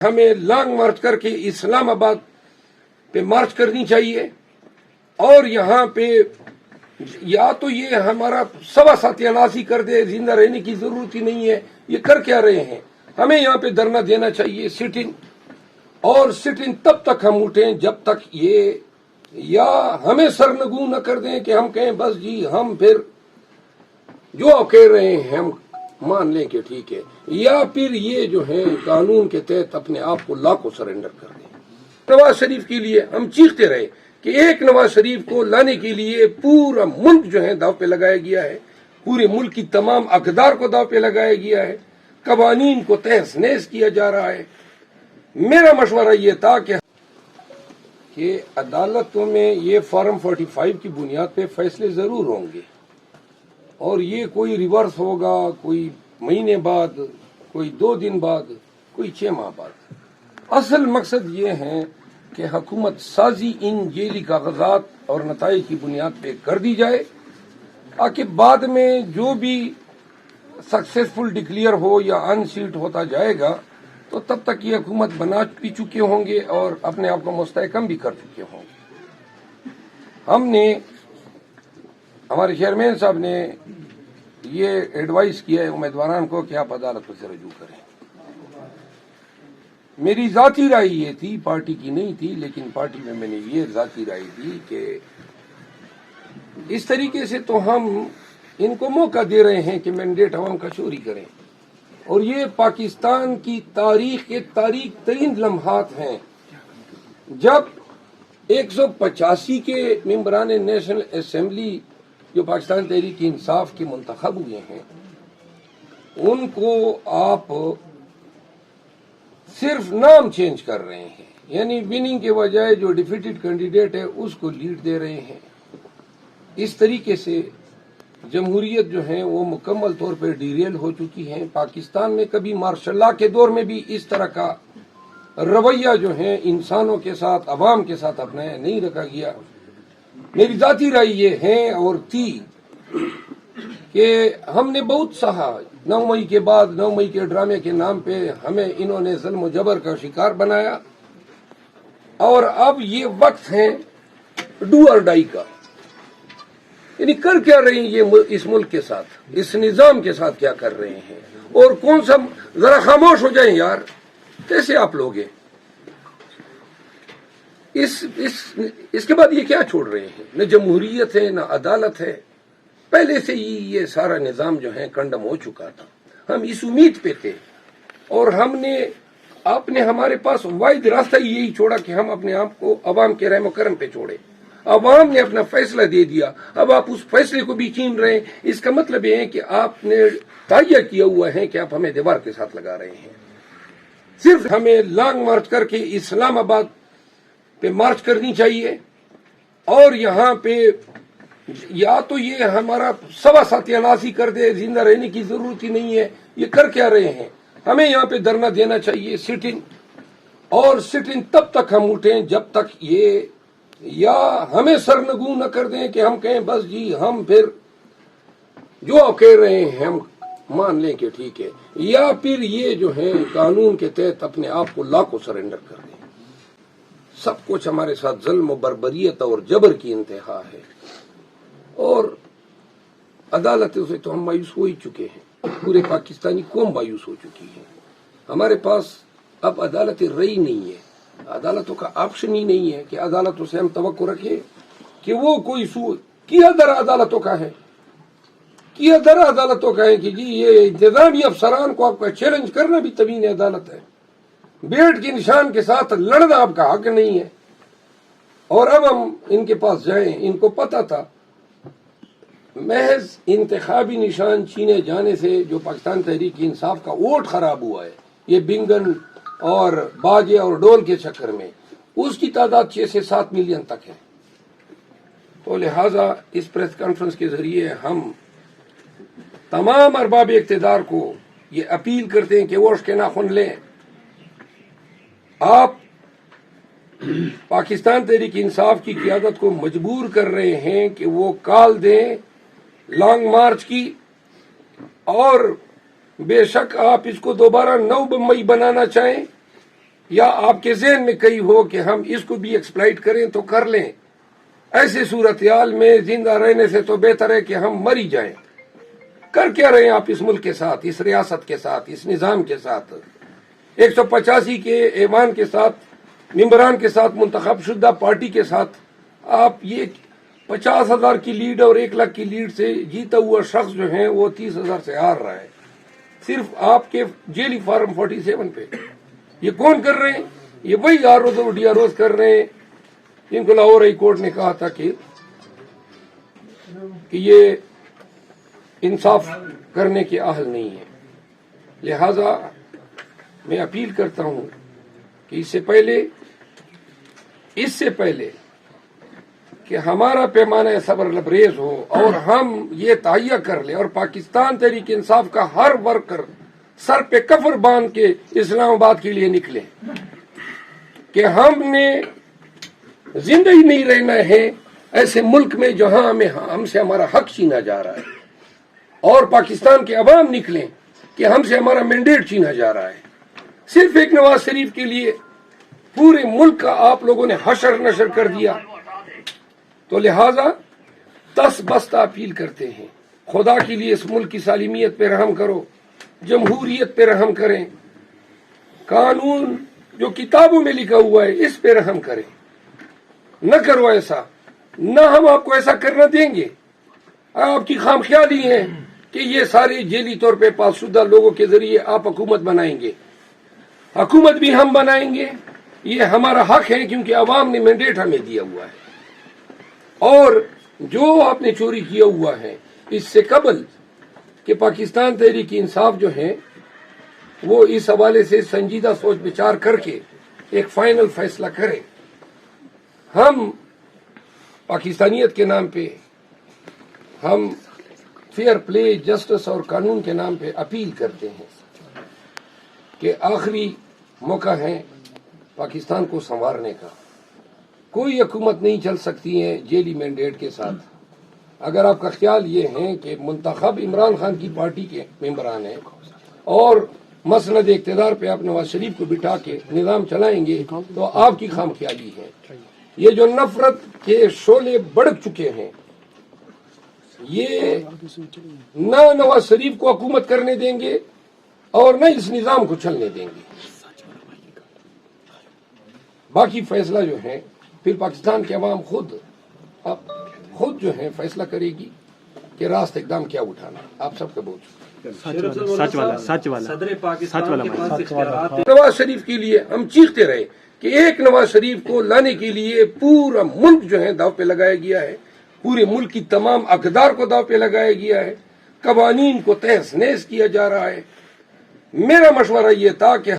ہمیں long march کر کے اسلام آباد پہ مارچ کرنی چاہیے اور یہاں پہ یا تو یہ ہمارا سوا ستیاناسی کر دے، زندہ رہنے کی ضرورت ہی نہیں ہے. یہ کر کیا رہے ہیں؟ ہمیں یہاں پہ دھرنا دینا چاہیے، سٹنگ، اور سٹنگ تب تک ہم اٹھیں جب تک یہ یا ہمیں سرنگو نہ کر دیں کہ ہم کہیں بس جی ہم پھر جو آپ کہہ رہے ہیں ہم مان لیں کہ ٹھیک ہے، یا پھر یہ جو ہے قانون کے تحت اپنے آپ کو لا کو سرنڈر کر دیں. نواز شریف کے لیے ہم چیختے رہے کہ ایک نواز شریف کو لانے کے لیے پورا ملک جو ہے داؤ پہ لگایا گیا ہے، پورے ملک کی تمام اقدار کو داؤ پہ لگایا گیا ہے، قوانین کو تہس نہس کیا جا رہا ہے. میرا مشورہ یہ تھا کہ عدالتوں میں یہ فارم 45 کی بنیاد پہ فیصلے ضرور ہوں گے، اور یہ کوئی ریورس ہوگا، کوئی مہینے بعد، کوئی 2 دن بعد، کوئی 6 ماہ بعد. اصل مقصد یہ ہے کہ حکومت سازی ان جیلی کاغذات اور نتائج کی بنیاد پہ کر دی جائے، تاکہ بعد میں جو بھی سکسیسفل ڈکلیئر ہو یا ان سیٹ ہوتا جائے گا تو تب تک یہ حکومت بنا بھی چکے ہوں گے اور اپنے آپ کو مستحکم بھی کر چکے ہوں گے. ہم نے، ہمارے چیئرمین صاحب نے یہ ایڈوائز کیا ہے امیدواران کو کہ آپ عدالتوں سے رجوع کریں. میری ذاتی رائے یہ تھی، پارٹی کی نہیں تھی، لیکن پارٹی میں نے یہ ذاتی رائے دی کہ اس طریقے سے تو ہم ان کو موقع دے رہے ہیں کہ مینڈیٹ عوام کا چوری کریں، اور یہ پاکستان کی تاریخ کے تاریخ ترین لمحات ہیں جب 185 کے ممبران نیشنل اسمبلی جو پاکستان تحریک انصاف کے منتخب ہوئے ہیں ان کو آپ صرف نام چینج کر رہے ہیں، یعنی وننگ کے بجائے جو ڈیفیٹڈ کینڈیڈیٹ ہے اس کو لیڈ دے رہے ہیں. اس طریقے سے جمہوریت جو ہے وہ مکمل طور پہ ڈیریل ہو چکی ہے. پاکستان میں کبھی مارشل لا کے دور میں بھی اس طرح کا رویہ جو ہے انسانوں کے ساتھ، عوام کے ساتھ اپنایا نہیں رکھا گیا. میری ذاتی رائے یہ ہے اور تھی کہ ہم نے بہت سہا، 9 مئی کے بعد 9 مئی کے ڈرامے کے نام پہ ہمیں انہوں نے ظلم و جبر کا شکار بنایا، اور اب یہ وقت ہے ڈو اور ڈائی کا. یعنی کر کیا رہے ہیں یہ اس ملک کے ساتھ، اس نظام کے ساتھ کیا کر رہے ہیں، اور کون سا، ذرا خاموش ہو جائیں یار، کیسے آپ لوگ ہیں اس کے بعد یہ کیا چھوڑ رہے ہیں؟ نہ جمہوریت ہے نہ عدالت ہے. پہلے سے ہی یہ سارا نظام جو ہے کنڈم ہو چکا تھا. ہم اس امید پہ تھے، اور ہم نے آپ نے ہمارے پاس واحد راستہ یہی چھوڑا کہ ہم اپنے آپ کو عوام کے رحم و کرم پہ چھوڑے. عوام نے اپنا فیصلہ دے دیا، اب آپ اس فیصلے کو بھی چھین رہے ہیں. اس کا مطلب یہ ہے کہ آپ نے تہیہ کیا ہوا ہے کہ آپ ہمیں دیوار کے ساتھ لگا رہے ہیں. صرف ہمیں لانگ مارچ کر کے اسلام آباد پہ مارچ کرنی چاہیے، اور یہاں پہ یا تو یہ ہمارا سوا ستیاناسی کر دے، زندہ رہنے کی ضرورت ہی نہیں ہے. یہ کر کیا رہے ہیں؟ ہمیں یہاں پہ دھرنا دینا چاہیے، سٹنگ، اور سٹنگ تب تک ہم اٹھیں جب تک یہ یا ہمیں سرنگو نہ کر دیں کہ ہم کہیں بس جی ہم پھر جو آپ کہہ رہے ہیں ہم مان لیں کہ ٹھیک ہے، یا پھر یہ جو ہے قانون کے تحت اپنے آپ کو لا کو سرنڈر کر دیں. سب کچھ ہمارے ساتھ ظلم و بربریت اور جبر کی انتہا ہے، اور عدالتوں سے تو ہم مایوس ہو ہی چکے ہیں. پورے پاکستانی قوم مایوس ہو چکی ہے. ہمارے پاس اب عدالتیں رہی نہیں ہے، عدالتوں کا آپشن ہی نہیں ہے کہ عدالتوں سے ہم توقع رکھیں کہ وہ کوئی کیا در عدالتوں کا ہے، کیا در عدالتوں کا ہے کہ جی یہ انتظامی افسران کو آپ کا چیلنج کرنا بھی توہین عدالت ہے. بیٹ کے نشان کے ساتھ لڑنا آپ کا حق نہیں ہے. اور اب ہم ان کے پاس جائیں، ان کو پتا تھا محض انتخابی نشان چھینے جانے سے جو پاکستان تحریک انصاف کا ووٹ خراب ہوا ہے، یہ بنگن اور باجے اور ڈول کے چکر میں، اس کی تعداد 6 سے 7 ملین تک ہے. تو لہذا اس پریس کانفرنس کے ذریعے ہم تمام ارباب اقتدار کو یہ اپیل کرتے ہیں کہ ووٹ کے ناخن لیں. آپ پاکستان تحریک انصاف کی قیادت کو مجبور کر رہے ہیں کہ وہ کال دیں لانگ مارچ کی، اور بے شک آپ اس کو دوبارہ 9 مئی بنانا چاہیں یا آپ کے ذہن میں کئی ہو کہ ہم اس کو بھی ایکسپلائٹ کریں تو کر لیں. ایسے صورتحال میں زندہ رہنے سے تو بہتر ہے کہ ہم مر ہی جائیں. کر کیا رہے ہیں آپ اس ملک کے ساتھ, اس ریاست کے ساتھ, اس نظام کے ساتھ, 185 کے ایوان کے ساتھ, ممبران کے ساتھ, منتخب شدہ پارٹی کے ساتھ. آپ یہ 50,000 کی لیڈ اور 1 لاکھ کی لیڈ سے جیتا ہوا شخص جو ہے وہ 30,000 سے ہار رہا ہے, صرف آپ کے جیلی فارم 47 پہ. یہ کون کر رہے ہیں؟ یہ وہی آر اوز اور ڈی آر اوز کر رہے ہیں جن کو لاہور ہائی کورٹ نے کہا تھا کہ یہ انصاف کرنے کے اہل نہیں ہے. لہذا میں اپیل کرتا ہوں کہ اس سے پہلے کہ ہمارا پیمانہ صبر لبریز ہو اور ہم یہ تہیہ کر لیں اور پاکستان تحریک انصاف کا ہر ورکر سر پہ کفر باندھ کے اسلام آباد کے لیے نکلے کہ ہم نے زندہ ہی نہیں رہنا ہے ایسے ملک میں جہاں ہم سے ہمارا حق چھینا جا رہا ہے, اور پاکستان کے عوام نکلیں کہ ہم سے ہمارا مینڈیٹ چھینا جا رہا ہے. صرف ایک نواز شریف کے لیے پورے ملک کا آپ لوگوں نے حشر نشر کر دیا. تو لہذا دس بستہ اپیل کرتے ہیں, خدا کے لیے اس ملک کی سالمیت پہ رحم کرو, جمہوریت پہ رحم کریں, قانون جو کتابوں میں لکھا ہوا ہے اس پہ رحم کریں. نہ کرو ایسا, نہ ہم آپ کو ایسا کرنا دیں گے. آپ کی خام خیالی ہے کہ یہ سارے جیلی طور پہ پاس شدہ لوگوں کے ذریعے آپ حکومت بنائیں گے. حکومت بھی ہم بنائیں گے, یہ ہمارا حق ہے کیونکہ عوام نے مینڈیٹ ہمیں دیا ہوا ہے. اور جو آپ نے چوری کیا ہوا ہے اس سے قبل کہ پاکستان تحریک انصاف جو ہے وہ اس حوالے سے سنجیدہ سوچ بچار کر کے ایک فائنل فیصلہ کرے. ہم پاکستانیت کے نام پہ, ہم فیئر پلے, جسٹس اور قانون کے نام پہ اپیل کرتے ہیں کہ آخری موقع ہے پاکستان کو سنوارنے کا. کوئی حکومت نہیں چل سکتی ہے جیلی مینڈیٹ کے ساتھ. اگر آپ کا خیال یہ ہے کہ منتخب عمران خان کی پارٹی کے ممبران ہیں اور مسند اقتدار پہ آپ نواز شریف کو بٹھا کے نظام چلائیں گے تو آپ کی خام خیالی ہے. یہ جو نفرت کے شعلے بڑک چکے ہیں یہ نہ نواز شریف کو حکومت کرنے دیں گے اور نہ اس نظام کو چلنے دیں گے. باقی فیصلہ جو ہے پھر پاکستان کے عوام خود جو ہے فیصلہ کرے گی کہ راست اقدام کیا اٹھانا. آپ سب کا بہت نواز شریف کے لیے ہم چیختے رہے کہ ایک نواز شریف کو لانے کے لیے پورا ملک جو ہے داؤ پہ لگایا گیا ہے, پورے ملک کی تمام اقدار کو داؤ پہ لگایا گیا ہے, قوانین کو تہس نہس کیا جا رہا ہے. میرا مشورہ یہ تھا کہ